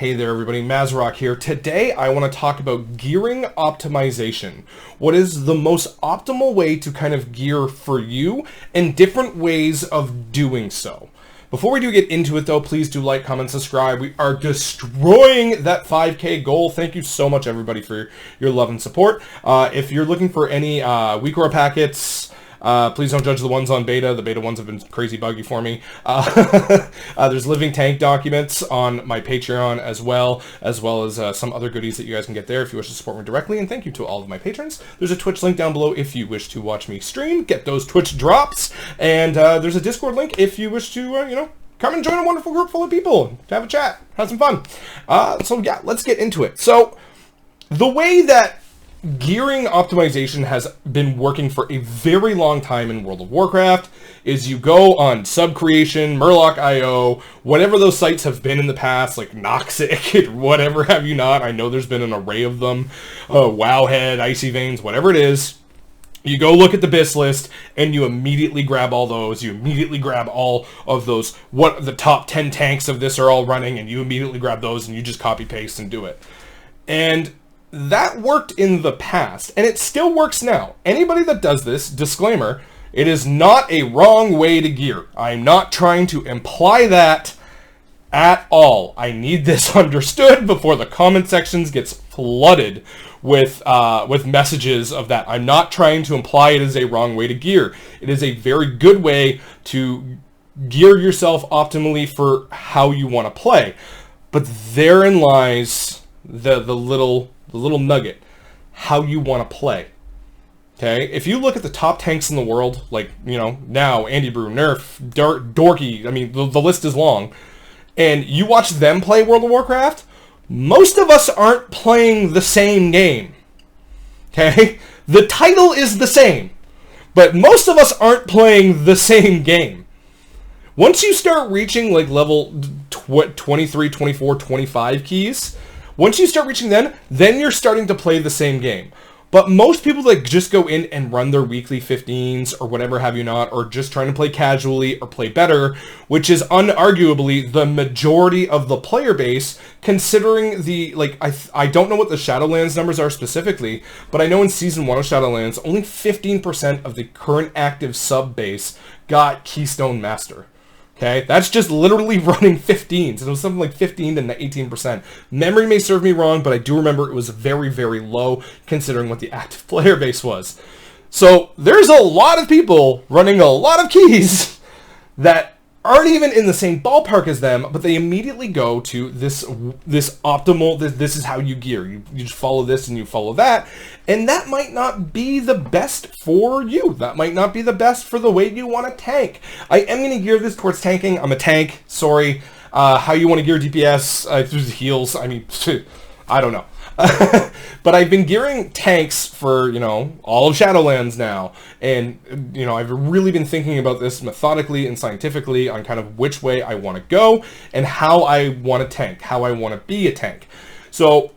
Hey there everybody, Mazrock here. Today I want to talk about gearing optimization. What is the most optimal way to kind of gear for you and different ways of doing so. Before we do get into it though, please do like, comment, subscribe. We are destroying that 5K goal. Thank you so much everybody for your love and support. If you're looking for any weak packets, please don't judge the ones on beta. The beta ones have been crazy buggy for me. There's living tank documents on my Patreon as well as some other goodies that you guys can get there if you wish to support me directly. And thank you to all of my patrons. There's a Twitch link down below if you wish to watch me stream, get those Twitch drops. And there's a Discord link if you wish to, come and join a wonderful group full of people to have a chat, have some fun. So yeah, let's get into it. So the way that gearing optimization has been working for a very long time in World of Warcraft is you go on Subcreation, Murloc.io, whatever those sites have been in the past, like Noxic, whatever have you not. I know there's been an array of them. Wowhead, Icy Veins, whatever it is. You go look at the BIS list and you immediately grab all those. You immediately grab all of those, what the top 10 tanks of this are all running, and you immediately grab those and you just copy paste and do it. And that worked in the past, and it still works now. Anybody that does this, disclaimer, it is not a wrong way to gear. I'm not trying to imply that at all. I need this understood before the comment sections gets flooded with messages of that. I'm not trying to imply it is a wrong way to gear. It is a very good way to gear yourself optimally for how you want to play. But therein lies the little nugget, how you want to play. Okay, if you look at the top tanks in the world, like, now, Andy Brew, Nerf, Dorky, I mean, the list is long, and you watch them play World of Warcraft, most of us aren't playing the same game. Okay, the title is the same, but most of us aren't playing the same game. Once you start reaching, like, level 23, 24, 25 keys, once you start reaching then you're starting to play the same game. But most people that just go in and run their weekly 15s or whatever have you not, or just trying to play casually or play better, which is unarguably the majority of the player base, considering the, I don't know what the Shadowlands numbers are specifically, but I know in Season 1 of Shadowlands, only 15% of the current active sub base got Keystone Master. Okay, that's just literally running 15s. It was something like 15 to 18%. Memory may serve me wrong, but I do remember it was very, very low considering what the active player base was. So there's a lot of people running a lot of keys that aren't even in the same ballpark as them, but they immediately go to this optimal, this is how you gear. You just follow this and you follow that, and that might not be the best for you. That might not be the best for the way you want to tank. I am going to gear this towards tanking. I'm a tank, sorry. How you want to gear DPS, through the heals, I mean, I don't know. But I've been gearing tanks for, all of Shadowlands now. And, I've really been thinking about this methodically and scientifically on kind of which way I want to go and how I want to tank, how I want to be a tank. So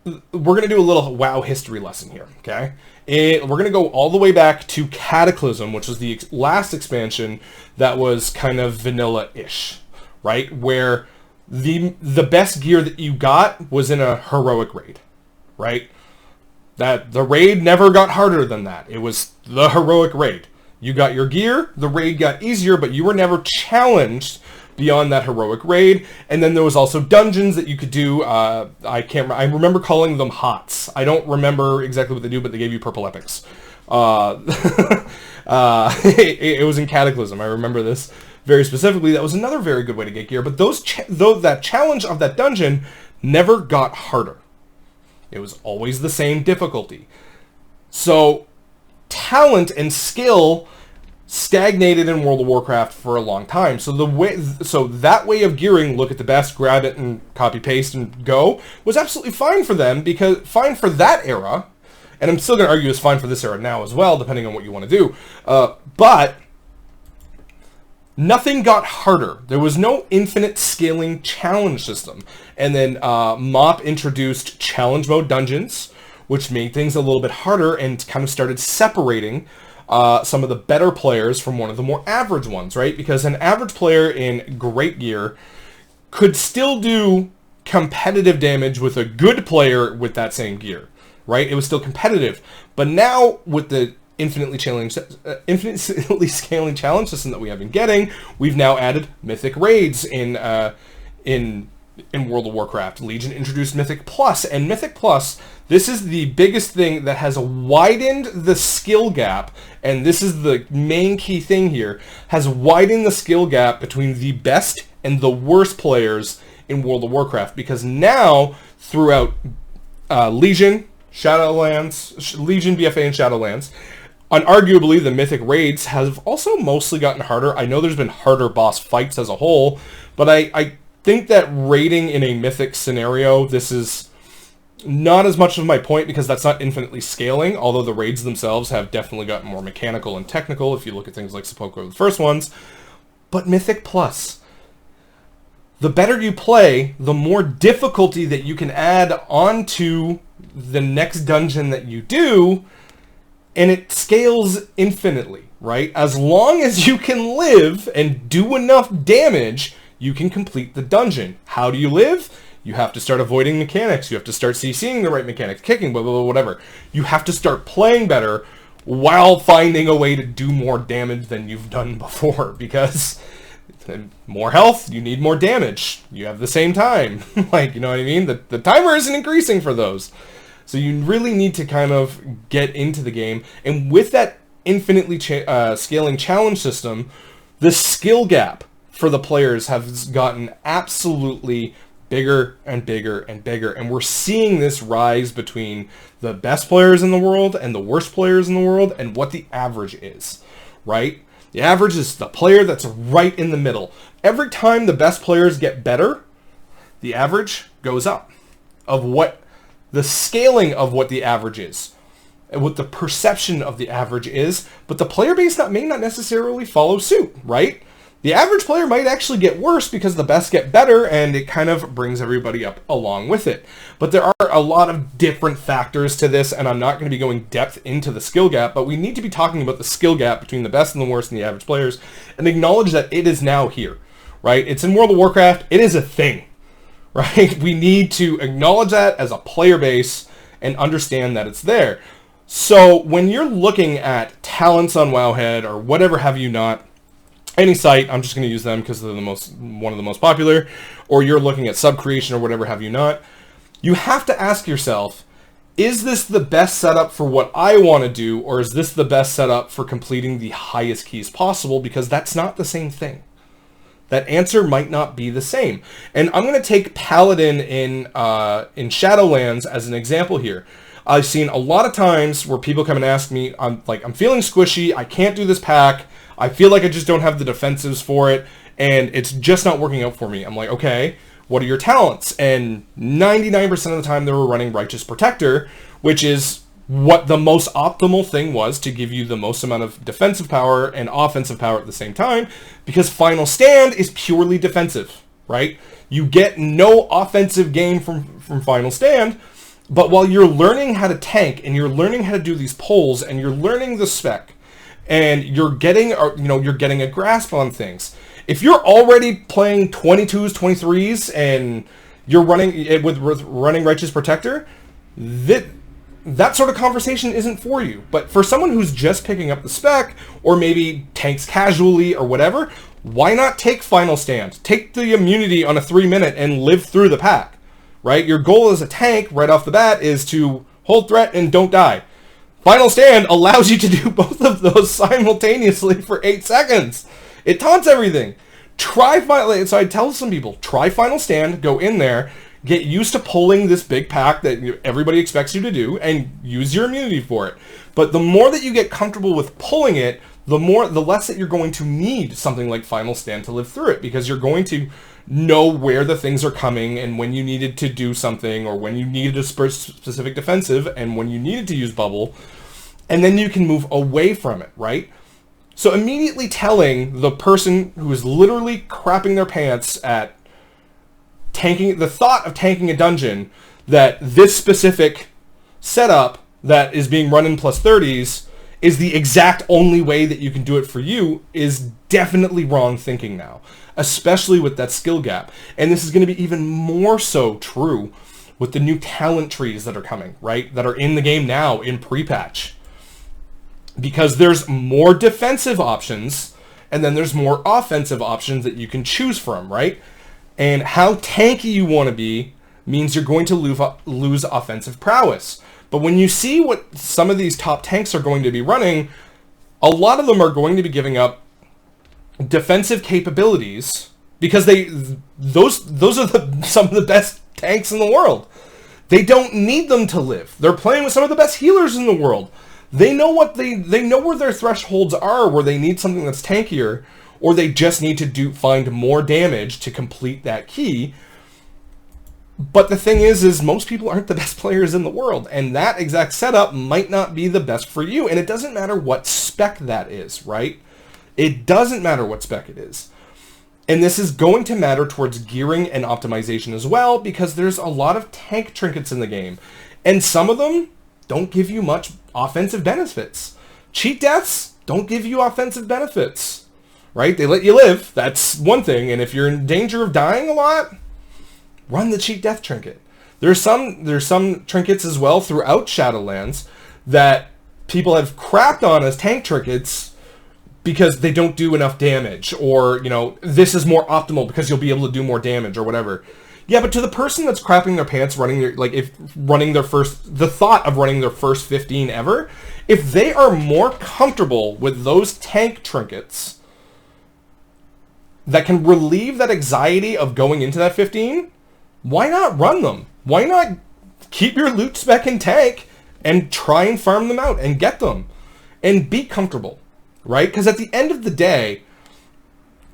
we're going to do a little WoW history lesson here, okay? We're going to go all the way back to Cataclysm, which was the last expansion that was kind of vanilla-ish, right? Where the best gear that you got was in a heroic raid, right? That the raid never got harder than that. It was the heroic raid. You got your gear, the raid got easier, but you were never challenged beyond that heroic raid. And then there was also dungeons that you could do. I remember calling them HOTS. I don't remember exactly what they do, but they gave you purple epics. It was in Cataclysm. I remember this very specifically. That was another very good way to get gear, but that challenge of that dungeon never got harder. It was always the same difficulty. So talent and skill stagnated in World of Warcraft for a long time. So that way of gearing, look at the best, grab it and copy paste and go, was absolutely fine for them, because fine for that era, and I'm still going to argue it's fine for this era now as well, depending on what you want to do. But nothing got harder. There was no infinite scaling challenge system. And then MoP introduced challenge mode dungeons, which made things a little bit harder and kind of started separating some of the better players from one of the more average ones, right? Because an average player in great gear could still do competitive damage with a good player with that same gear, right? It was still competitive. But now with the infinitely scaling challenge system that we have been getting, we've now added mythic raids in World of Warcraft. Legion introduced Mythic Plus, and Mythic Plus, this is the biggest thing that has widened the skill gap, and this is the main key thing here, has widened the skill gap between the best and the worst players in World of Warcraft, because now throughout Legion, Shadowlands, Legion, BFA, and Shadowlands, unarguably the Mythic raids have also mostly gotten harder. I know there's been harder boss fights as a whole, but I think that raiding in a Mythic scenario, this is not as much of my point because that's not infinitely scaling, although the raids themselves have definitely gotten more mechanical and technical if you look at things like Sepulchre, the first ones. But Mythic Plus, the better you play, the more difficulty that you can add onto the next dungeon that you do, and it scales infinitely, right? As long as you can live and do enough damage, you can complete the dungeon. How do you live? You have to start avoiding mechanics. You have to start CCing the right mechanics, kicking, blah, blah, blah, whatever. You have to start playing better while finding a way to do more damage than you've done before, because more health, you need more damage. You have the same time. Like, you know what I mean? The timer isn't increasing for those. So you really need to kind of get into the game. And with that infinitely scaling challenge system, the skill gap for the players has gotten absolutely bigger and bigger and bigger. And we're seeing this rise between the best players in the world and the worst players in the world and what the average is, right? The average is the player that's right in the middle. Every time the best players get better, the average goes up of what the scaling of what the average is and what the perception of the average is, but the player base may not necessarily follow suit, right? The average player might actually get worse because the best get better, and it kind of brings everybody up along with it. But there are a lot of different factors to this, and I'm not going to be going depth into the skill gap, but we need to be talking about the skill gap between the best and the worst and the average players, and acknowledge that it is now here, right? It's in World of Warcraft. It is a thing, right? We need to acknowledge that as a player base and understand that it's there. So when you're looking at talents on Wowhead or whatever have you not, any site, I'm just going to use them because they're one of the most popular, or you're looking at sub-creation or whatever have you not, you have to ask yourself, is this the best setup for what I want to do, or is this the best setup for completing the highest keys possible? Because that's not the same thing. That answer might not be the same. And I'm going to take Paladin in Shadowlands as an example here. I've seen a lot of times where people come and ask me, I'm feeling squishy, I can't do this pack, I feel like I just don't have the defensives for it, and it's just not working out for me. I'm like, okay, what are your talents? And 99% of the time they were running Righteous Protector, which is what the most optimal thing was to give you the most amount of defensive power and offensive power at the same time, because Final Stand is purely defensive, right? You get no offensive gain from Final Stand, but while you're learning how to tank and you're learning how to do these pulls and you're learning the spec, and you're getting a grasp on things. If you're already playing 22s, 23s, and you're running it with running Righteous Protector, that sort of conversation isn't for you. But for someone who's just picking up the spec, or maybe tanks casually or whatever, why not take Final Stand? Take the immunity on a 3-minute and live through the pack, right? Your goal as a tank right off the bat is to hold threat and don't die. Final Stand allows you to do both of those simultaneously for 8 seconds. It taunts everything. So I tell some people, try Final Stand, go in there, get used to pulling this big pack that everybody expects you to do, and use your immunity for it. But the more that you get comfortable with pulling it, the less that you're going to need something like Final Stand to live through it, because you're going to know where the things are coming and when you needed to do something, or when you needed a specific defensive and when you needed to use bubble, and then you can move away from it, right? So immediately telling the person who is literally crapping their pants at the thought of tanking a dungeon, that this specific setup that is being run in +30s is the exact only way that you can do it for you is definitely wrong thinking now, especially with that skill gap. And this is going to be even more so true with the new talent trees that are coming, right? That are in the game now in pre-patch. Because there's more defensive options, and then there's more offensive options that you can choose from, right? And how tanky you want to be means you're going to lose offensive prowess. But when you see what some of these top tanks are going to be running, a lot of them are going to be giving up defensive capabilities because those are some of the best tanks in the world. They don't need them to live. They're playing with some of the best healers in the world. They know what they know where their thresholds are, where they need something that's tankier, or they just need to find more damage to complete that key. But the thing is most people aren't the best players in the world, and that exact setup might not be the best for you. And it doesn't matter what spec that is, right? It doesn't matter what spec it is. And this is going to matter towards gearing and optimization as well, because there's a lot of tank trinkets in the game. And some of them don't give you much offensive benefits. Cheat deaths don't give you offensive benefits, right? They let you live. That's one thing. And if you're in danger of dying a lot, run the cheat death trinket. There's some trinkets as well throughout Shadowlands that people have crapped on as tank trinkets because they don't do enough damage, or, you know, this is more optimal because you'll be able to do more damage or whatever. Yeah, but to the person that's crapping their pants the thought of running their first 15 ever, if they are more comfortable with those tank trinkets that can relieve that anxiety of going into that 15, why not run them? Why not keep your loot spec in tank and try and farm them out and get them and be comfortable, right? Because at the end of the day,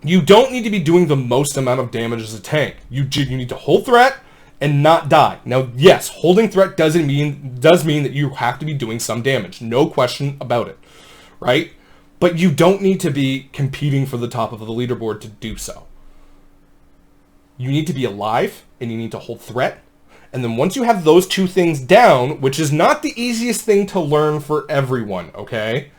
you don't need to be doing the most amount of damage as a tank. You need to hold threat and not die. Now, yes, holding threat does mean that you have to be doing some damage. No question about it, right? But you don't need to be competing for the top of the leaderboard to do so. You need to be alive, and you need to hold threat. And then once you have those two things down, which is not the easiest thing to learn for everyone, okay?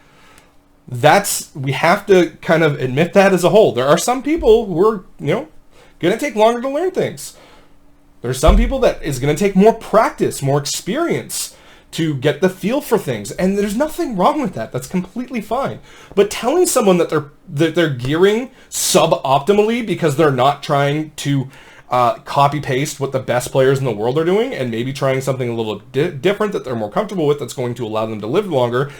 We have to kind of admit that as a whole. There are some people who are, going to take longer to learn things. There's some people that is going to take more practice, more experience to get the feel for things. And there's nothing wrong with that. That's completely fine. But telling someone that they're gearing suboptimally because they're not trying to copy paste what the best players in the world are doing, and maybe trying something a little different that they're more comfortable with, that's going to allow them to live longer,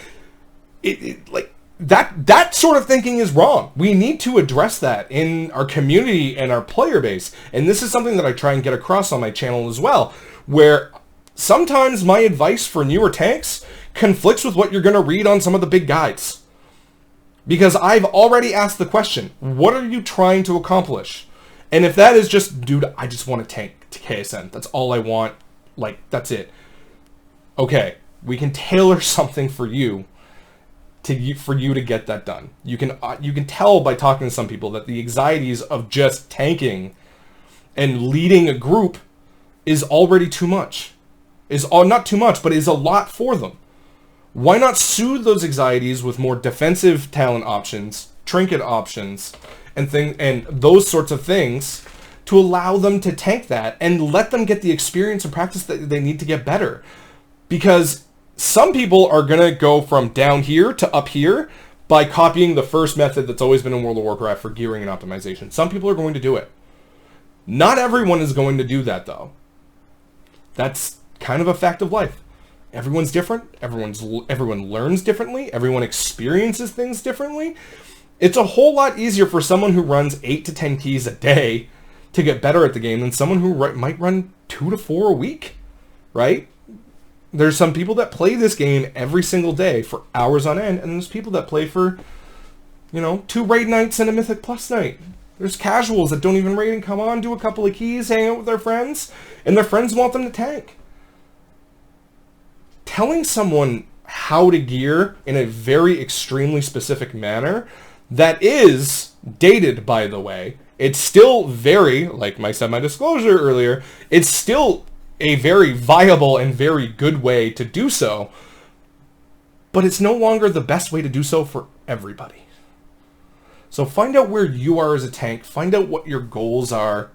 that sort of thinking is wrong. We need to address that in our community and our player base. And this is something that I try and get across on my channel as well, where sometimes my advice for newer tanks conflicts with what you're going to read on some of the big guides. Because I've already asked the question, what are you trying to accomplish? And if that is just, dude, I just want a tank to KSN. That's all I want. That's it. Okay, we can tailor something for you to get that done. You can tell by talking to some people that the anxieties of just tanking and leading a group is already too much. Not too much, but is a lot for them. Why not soothe those anxieties with more defensive talent options, trinket options, and those sorts of things to allow them to tank that and let them get the experience and practice that they need to get better? Because some people are going to go from down here to up here by copying the first method that's always been in World of Warcraft for gearing and optimization. Some people are going to do it. Not everyone is going to do that, though. That's kind of a fact of life. Everyone's different. Everyone learns differently. Everyone experiences things differently. It's a whole lot easier for someone who runs 8 to 10 keys a day to get better at the game than someone who might run 2 to 4 a week, right? There's some people that play this game every single day for hours on end, and there's people that play for, 2 raid nights and a Mythic Plus night. There's casuals that don't even raid and come on, do a couple of keys, hang out with their friends, and their friends want them to tank. Telling someone how to gear in a very extremely specific manner that is dated, by the way. It's still very, like I said, my disclosure earlier, it's still a very viable and very good way to do so. but it's no longer the best way to do so for everybody. So find out where you are as a tank, find out what your goals are,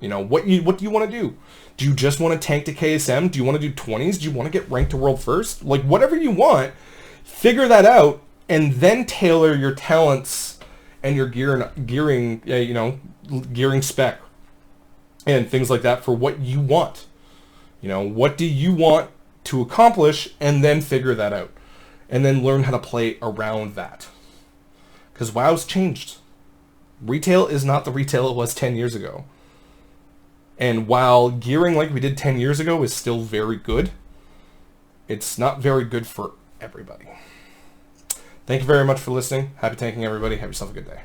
what do you want to do? Do you just want to tank to KSM? Do you want to do 20s? Do you want to get ranked to world first? Like, whatever you want, figure that out, and then tailor your talents and your gearing spec and things like that for what you want. What do you want to accomplish, and then figure that out. And then learn how to play around that. Because WoW's changed. Retail is not the retail it was 10 years ago. And while gearing like we did 10 years ago is still very good, it's not very good for everybody. Thank you very much for listening. Happy tanking, everybody. Have yourself a good day.